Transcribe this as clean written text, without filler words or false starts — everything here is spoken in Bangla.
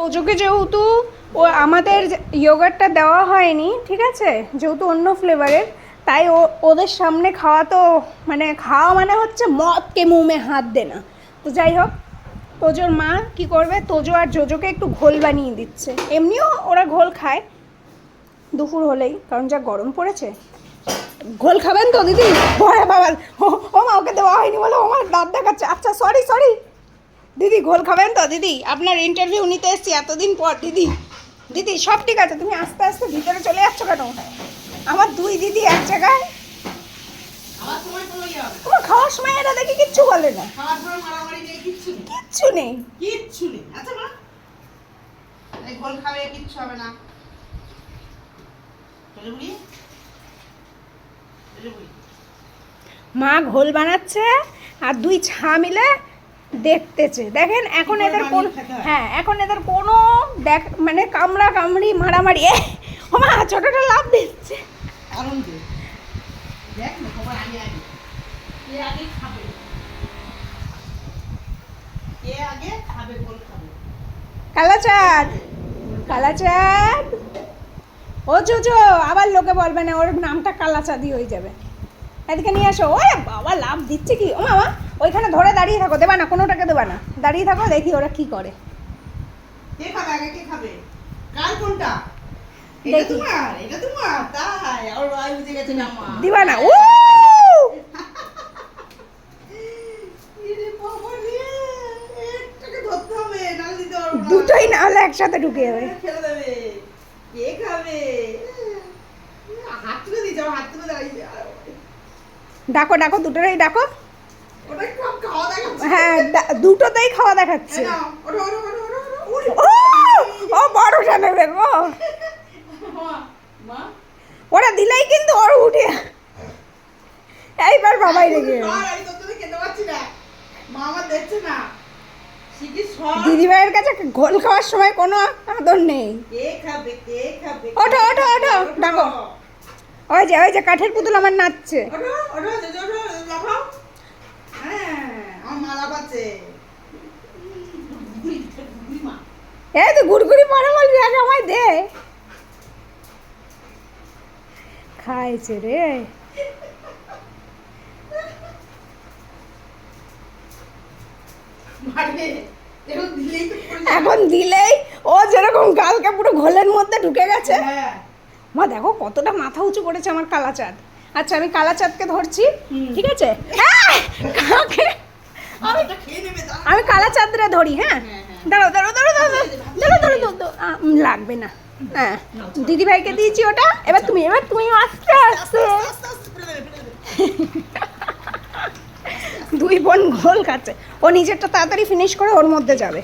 তোজোকে যেহেতু আমাদের ইয়োগার্টটা দেওয়া হয়নি, ঠিক আছে, যেহেতু অন্য ফ্লেভারের, তাই ওদের সামনে খাওয়া তো মানে খাওয়া মানে হচ্ছে মদকে মুমে হাত দে না। তো যাই হোক, তোজোর মা কি করবে, তোজো আর জোজোকে একটু ঘোল বানিয়ে দিচ্ছে। এমনিও ওরা ঘোল খায় দুপুর হলেই, কারণ যা গরম পড়েছে। ঘোল খাবেন তো দিদি? ভরে বাবা, ও মা ওকে দেওয়া হয়নি বলে আমার দাঁত দেখাচ্ছে। আচ্ছা সরি দিদি, ঘোল খাবেন তো দিদি? আপনার ইন্টারভিউ নিতে এসেছি এতদিন পর। দিদি দিদি সব ঠিক আছে, তুমি আস্তে আস্তে ভিতরে চলে যাচ্ছ কেন? আমার দুই দিদি এক জায়গায়। তোমার খাওয়ার সময় এরা দেখি কিচ্ছু বলে না, কিচ্ছু নেই। আচ্ছা মা, এই ঘোল খাবে, কিচ্ছু হবে না। মা ঘোল বানাচ্ছে আর দুই ছা মিলে দেখতেছে। দেখেন এখন এদের কোন, হ্যাঁ এখন এদের কোনো দেখ মানে কামড়া কামড়ি মারামারি। ও মা ছোটটা লাভ দিচ্ছে। দেখ না খবর, আমি আগে কে আগে খাবে, কে আগে খাবে, ঘোল খাবে। কালাচাঁদ, কালাচাঁদ, ও জোজো, আবার লোকে বলবে না ওর নামটা কালাচাঁদই হয়ে যাবে। এদিকে নিয়ে আসো। ওরে বাবা লাভ দিচ্ছে কি! ও মামা ওইখানে ধরে দাঁড়িয়ে থাকো, দেবা না, কোনোটাকে দেবা না, দাঁড়িয়ে থাকো, দেখি ওরা কি করে। কে খাবে আগে, কে খাবে? কার কোনটা? দেখি। এটা তোমার, তাই আর ভাই বুঝে গেছে না মা। দিবা না। ও ইরে বাবা রে, একটাকে ধরতে হবে, নালে দিতে পারবো না। দুটোই না হলে একসাথে ঢুকে যাবে। ফেলে দেবে। কে খাবে? হাত তুলে দিয়েছে, আমার হাত তুলে দাঁড়িয়ে। ডাকো ডাকো, দুটোরই ডাকো। ওটা একটু খাওয়া দেখাচ্ছে। হ্যাঁ দুটোতেই খাওয়া দেখাচ্ছে। ওটা ও ও বড়টা নেবে গো। মা ওরা দিলেই কিন্তু ওর উঠে এইবার বাবাই রেগে যাবে। আমি তো তোকে খেতে পাচ্ছি না, মা আমার দেখছে না। শিখি সব দিদিভাইয়ের কাছে ঘোল খাওয়ার সময় কোনো আদর নেই। কে খাবে, কে খাবে? ওঠো ওঠো ওঠো, ডাকো। ওই যে কাঠের পুতুল আমার নাচছে। লাফাও। হ্যাঁ, আমার মা লাফাচ্ছে। মা এই তো গুড়গুড়ি পরে বলবি, আগে আমায় দে। খাইছে রে। মারে, এখন দিলেই তো পড়ে যাবে। এখন দিলেই ও যেরকম গালকে পুরো ঘোলের মধ্যে ঢুকে গেছে। হ্যাঁ। মা দেখো কতটা মাথা উঁচু করেছে আমার কালাচাঁদ। আচ্ছা আমি কালাচাঁদকে ধরছি, ঠিক আছে? হ্যাঁ, কাকে? মাথাটা খেয়ে নেবে তা। আমি কালাচাঁদরে ধরি। হ্যাঁ দাঁড়াও দাঁড়াও দাঁড়াও দাঁড়াও দাঁড়াও দাঁড়াও দাঁড়াও, লাগবে না। হ্যাঁ দিদিভাইকে দিয়েছি ওটা, এবার তুমি আস্তে আস্তে। দুই বোন ঘোল খাচ্ছে, ও নিজেরটা তাড়াতাড়ি ফিনিশ করে ওর মধ্যে যাবে।